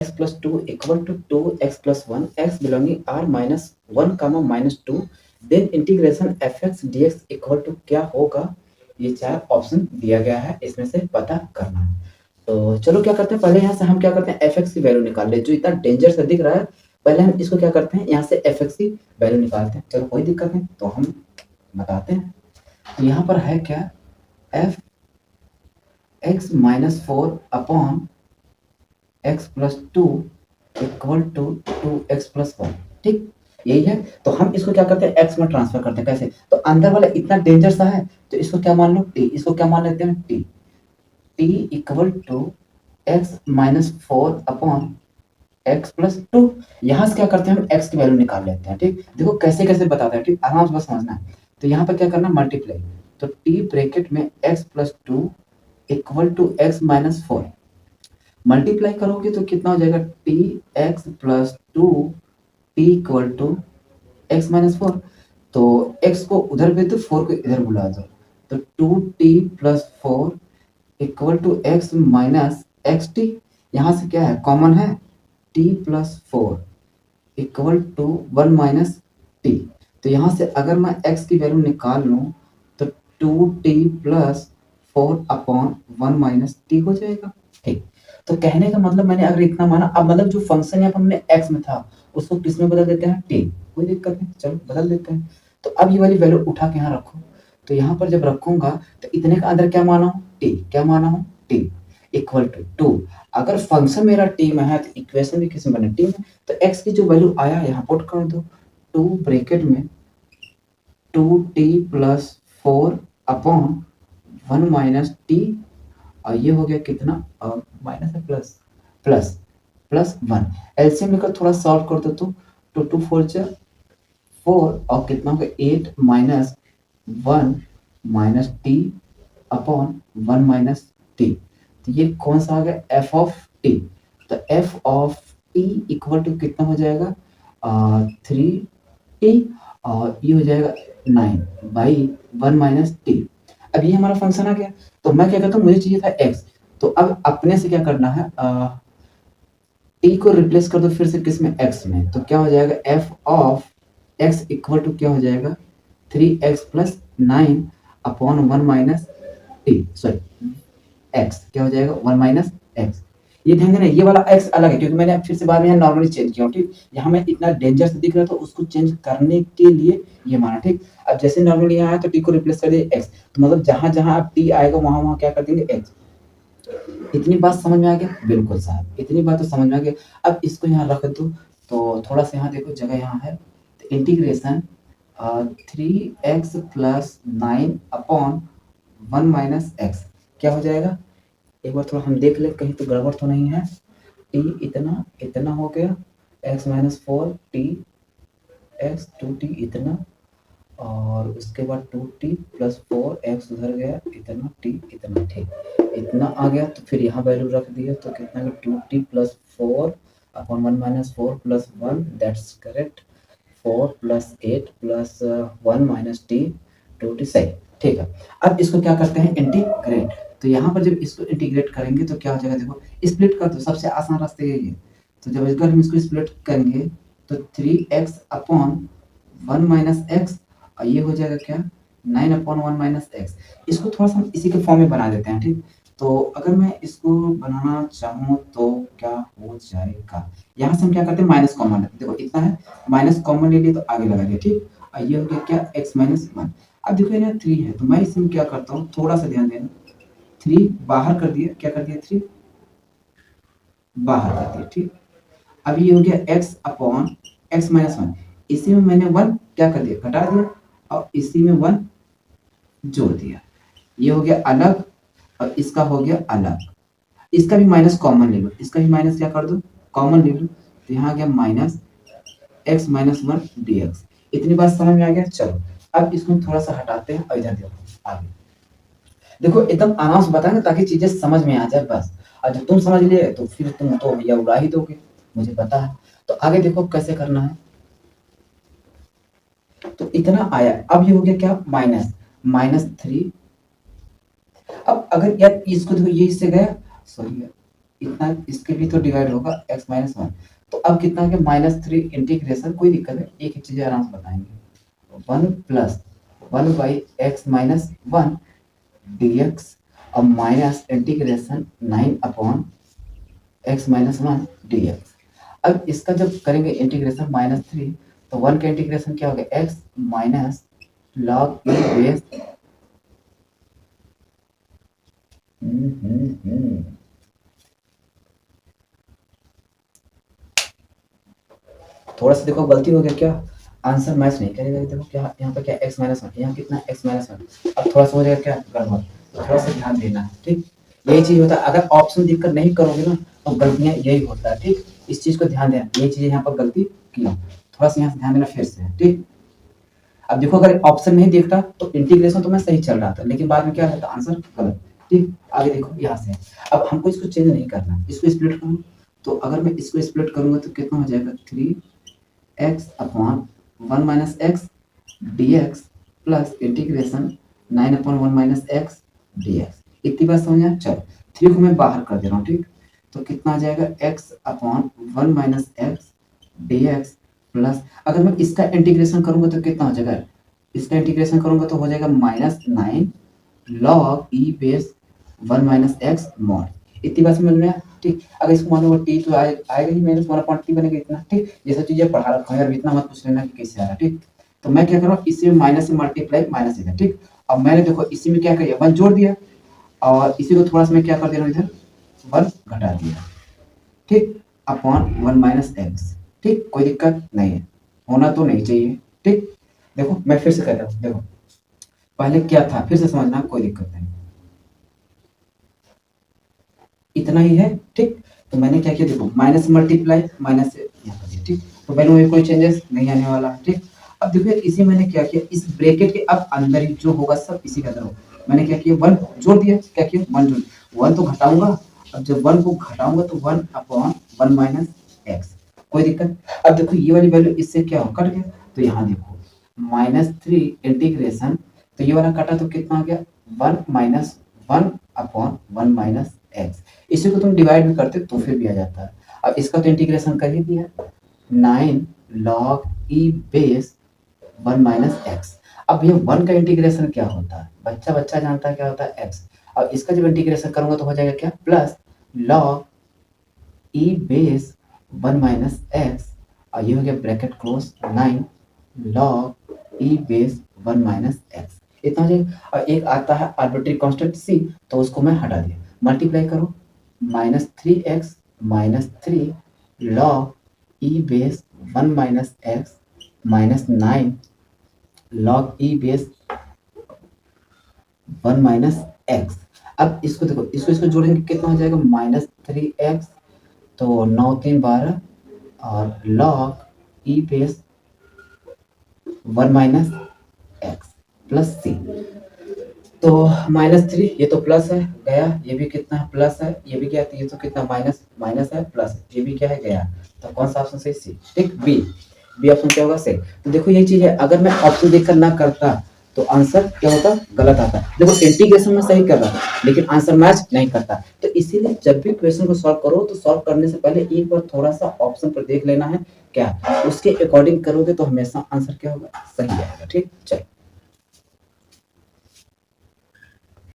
x plus 2 equal to 2x plus 1 x belonging r minus 1 comma minus 2 then integration fx dx equal to क्या होगा। ये चार option दिया गया है, इसमें से पता करना है। तो चलो क्या करते हैं, पहले यहाँ से हम क्या करते हैं fx की वैल्यू निकाल ले, जो इतना डेंजर से दिख रहा है पहले हम इसको क्या करते हैं यहाँ से fx की वैल्यू निकालते हैं। चलो कोई दिक्कत नहीं, तो हम बताते हैं। तो यहाँ पर है क्या, f x minus 4 upon x plus 2 equal to 2x plus 1, ठीक यही है। तो हम इसको क्या करते हैं x में ट्रांसफर करते हैं। कैसे, तो अंदर वाला इतना डेंजर सा है तो इसको क्या मान लो t, इसको क्या मान लेते हैं t, t equal to x minus 4 upon x plus 2। यहाँ से क्या करते हैं हम x की वैल्यू निकाल लेते हैं। ठीक, देखो कैसे कैसे बताते हैं, ठीक आराम से बस समझना है। तो यहाँ पर क्या करना, मल्टीप्लाई, तो t ब्रैकेट में x plus 2 equal to x minus 4, multiply करोगे तो कितना हो जाएगा, T X plus 2 T equal to X minus 4। तो x को उधर भेज दो, 4 को इधर बुला दो, तो 2t plus 4 equal to X minus X T. यहाँ से क्या है, कॉमन है, t plus 4 equal to 1 minus T. तो यहाँ से अगर मैं x की वैल्यू निकाल लूँ तो 2t plus 4 upon 1 minus T हो जाएगा। ठीक, तो कहने का मतलब मैंने अगर इतना माना, अब मतलब जो फंक्शन यहाँ पर हमने x में था उसको किस में बदल देते हैं, t, कोई दिक्कत नहीं, चलो बदल देते हैं। तो अब ये वाली वैल्यू उठा के यहाँ रखो, तो यहाँ पर जब रखूंगा तो इतने का अंदर क्या माना हूँ, t, क्या माना हूँ, t इक्वल टू 2। अगर फंक्शन मेरा t में है तो इक्वेशन भी किस में बने, t में। तो x की जो वैल्यू आया यहाँ पुट कर दो, 2 ब्रैकेट में 2t plus 4 upon 1 minus T, और ये हो गया कितना, माइनस है प्लस, प्लस 1। एलसीएम लेकर थोड़ा सॉल्व कर दो तो 2 4 जा 4 और कितना होगा 8 minus 1 minus T upon 1 minus T. तो ये कौन सा आ गया, एफ ऑफ टी। तो F of T equal to कितना हो जाएगा, 3t, और ये हो जाएगा 9 बाई 1 माइनस टी। अब ये हमारा फंक्शन आ गया। तो मैं क्या करता हूँ, मुझे चाहिए था x, तो अब अपने से क्या करना है, t को रिप्लेस कर दो फिर से किस में, x में। तो क्या हो जाएगा, f of x equal to क्या हो जाएगा, 3x plus 9 upon 1 minus T, sorry x क्या हो जाएगा, 1 माइनस x। ये ध्यान देना, ये वाला x अलग है क्योंकि मैंने फिर से बाद में नॉर्मली चेंज किया। ठीक, यहाँ में इतना डेंजर से दिख रहा था, उसको चेंज करने के लिए ये माना। ठीक, अब जैसे नॉर्मली यहाँ आया तो t को रिप्लेस कर दिए x, तो मतलब जहां जहां अब t आएगा वहां वहां क्या कर देंगे x। इतनी बात समझ में आ गया, बिल्कुल साहब, इतनी बात तो समझ में आ गया। अब इसको यहाँ रख दो, तो थोड़ा सा यहाँ देखो जगह यहाँ है, तो integration 3x plus 9 upon 1 minus x क्या हो जाएगा, एक बार थोड़ा हम देख ले कहीं तो गड़बड़ तो नहीं है। t इतना इतना हो गया, x minus 4 T x 2t इतना, और उसके बाद 2t प्लस 4x उधर गया इतना, t इतना। ठीक, इतना आ गया, तो फिर यहाँ वैल्यू रख दिया तो कितना, 2t plus 4 upon 1 minus 4 plus 1, that's correct, 4 plus 8 plus 1 minus T, 2t, सही। ठीक है, अब इसको क्या करते हैं, इंटीग्रेट। तो यहाँ पर जब इसको इंटीग्रेट करेंगे तो क्या हो जाएगा, देखो स्प्लिट कर दो, सबसे आसान रास्ते यही है। तो जब अगर हम इसको स्प्लिट करेंगे तो 3x अपॉन 1 माइनस एक्स, और ये हो जाएगा क्या, 9 अपॉन 1 माइनस एक्स। इसको थोड़ा सा हम इसी के फॉर्म में बना देते हैं। ठीक, तो अगर मैं इसको बनाना चाहूँ तो क्या हो जाएगा, यहाँ से हम क्या करते हैं, माइनस कॉमन लेते हैं। देखो इतना है, माइनस कॉमन ले लिए तो आगे लगा दिया। ठीक, और ये हो गया क्या, x माइनस 1। अब देखो यहाँ 3 है तो मैं इसमें क्या करता हूँ, थोड़ा सा ध्यान देना, 3 बाहर कर दिया, क्या कर दिया, 3 बाहर कर दिया। ठीक, अब ये हो गया x अपॉन x माइनस 1, इसी में मैंने 1 क्या कर दिया, घटा दिया, और इसी में 1 जोड़ दिया। ये हो गया अलग, और इसका हो गया अलग। इसका भी माइनस कॉमन ले लो, इसका भी माइनस क्या कर दो, कॉमन ले लो, तो यहाँ आ गया माइनस x माइनस 1 dx। इतनी बात समझ में आ गया। चलो अब इसको थोड़ा सा हटाते हैं और इधर देखो आगे, देखो एकदम आराम से बताएंगे ताकि चीजें समझ में आ जाए बस। और जब तुम समझ लिए तो फिर तुम तो भैया उड़ा ही दोगे, मुझे पता है। तो आगे देखो कैसे करना है। तो इतना आया, अब ये हो गया क्या, माइनस 3। अब अगर यार इसको देखो, ये इससे गया, सॉरी इतना इसके भी तो डिवाइड होगा x माइनस 1। तो अब कितना है -3 इंटीग्रेशन, कोई दिक्कत है, एक ही चीज आराम से बताएंगे, 1 plus 1 by x minus 1 dx और minus integration 9 upon x minus 1 dx। अब इसका जब करेंगे इंटीग्रेशन -3 तो 1 का इंटीग्रेशन क्या होगा x minus log e base थोड़ा सा देखो गलती हो गया क्या, आंसर मैच नहीं करेगा। देखो क्या यहाँ पे क्या x माइनस 1, यहाँ कितना x माइनस 1। अब थोड़ा सा हो जाएगा क्या गड़बड़, थोड़ा सा ध्यान देना है, ठीक। यही चीज होता है, अगर ऑप्शन देखकर नहीं करोगे ना तो गलतियां यही होता है, ठीक। इस चीज को ध्यान देना, ये चीज यहाँ पर गलती किया, थोड़ा सा यहाँ से ध्यान देना फिर से, ठीक। अब देखो अगर ऑप्शन नहीं देखता तो इंटीग्रेशन तो मैं सही चल रहा था, लेकिन बाद में क्या रहता आंसर गलत, ठीक। आगे देखो यहाँ से, अब हमको इसको चेंज नहीं करना, इसको स्प्लिट करूँ, तो अगर मैं इसको स्प्लिट करूंगा तो कितना हो जाएगा 3x upon 1 minus x D x plus integration 9 upon 1 minus x D x. इतनी बात समझ आया। चलो 3 को मैं बाहर कर दे रहा हूँ, ठीक। तो कितना आ जाएगा x upon 1 minus x D x plus, अगर मैं इसका इंटीग्रेशन करूंगा तो कितना हो जाएगा, इसका इंटीग्रेशन करूंगा तो हो जाएगा -9 log e base 1 minus x mod. इतनी बात समझ में आया, ठीक। अगर इसको मानो टी तो आएगा ही, -1/t बनेगा इतना, ठीक। ये सब चीजें पढ़ा रखा है, इतना मत पूछ लेना कि कैसे आ रहा, ठीक। तो मैं क्या कर रहा हूँ, इसी में माइनस से मल्टीप्लाई माइनस इधर, ठीक। अब मैंने देखो इसी में क्या किया 1 जोड़ दिया और इसी को थोड़ा सा मैं क्या कर दे रहा हूँ इधर 1 घटा दिया, ठीक, अपॉन 1 माइनस एक्स, ठीक। कोई दिक्कत नहीं है, होना तो नहीं चाहिए, ठीक। देखो मैं फिर से कहता हूँ, देखो पहले क्या था फिर से समझना, कोई दिक्कत नहीं, इतना ही है, ठीक। तो मैंने क्या किया देखो माइनस मल्टीप्लाई माइनस से यहाँ कर दिया, ठीक। तो वैल्यू में कोई चेंजेस नहीं आने वाला, ठीक। अब देखो इसी मैंने क्या किया, इस ब्रैकेट के अब अंदर ही जो होगा सब इसी के अंदर होगा। मैंने क्या किया 1 जोड़ दिया, क्या किया 1 जोड़, 1 तो घटाऊंगा, अब जब 1 को घटाऊंगा तो 1 अपॉन 1 माइनस एक्स, कोई दिक्कत। अब देखो ये वाली वैल्यू इससे क्या हो कट गया, तो यहाँ देखो -3 इंटीग्रेशन, तो ये वाला कटा तो कितना आ गया 1 माइनस 1 अपॉन 1 माइनस एक्स। इसी को तुम डिवाइड भी करते तो फिर भी आ जाता है। अब इसका तो इंटीग्रेशन कर ही दिया 9 log e base 1 minus x. अब ये 1 का इंटीग्रेशन क्या होता है, बच्चा बच्चा जानता है क्या होता है एक्स। अब इसका जब इंटीग्रेशन करूंगा तो हो जाएगा क्या plus log e base 1 minus x, और ये हो गया bracket close 9 log e base 1 minus x, इतना हो जाएगा। और एक आता है आर्बिट्री कांस्टेंट c, तो उसको मैं हटा दिया, मल्टीप्लाई करो -3x minus 3 log e base 1 minus x minus 9 log e base 1 minus x. अब इसको देखो, इसको जोड़ेंगे कितना हो जाएगा -3x, तो 9 3 12 और log e base 1 minus x plus c, तो -3 ये तो प्लस है गया, ये भी कितना है प्लस है, ये भी क्या है ये तो कितना माइनस माइनस है प्लस, ये भी क्या है गया, तो कौन सा ऑप्शन सही सी, ठीक। बी ऑप्शन क्या होगा सही। तो देखो यही चीज है, अगर मैं ऑप्शन देखकर ना करता तो आंसर क्या होता गलत आता। देखो इंटीग्रेशन में सही कर रहा था लेकिन आंसर मैच नहीं करता, तो इसीलिए जब भी क्वेश्चन को सॉल्व करो तो सॉल्व करने से पहले एक बार थोड़ा सा ऑप्शन पर देख लेना है क्या, उसके अकॉर्डिंग करोगे तो हमेशा आंसर क्या होगा सही आएगा, ठीक। चलो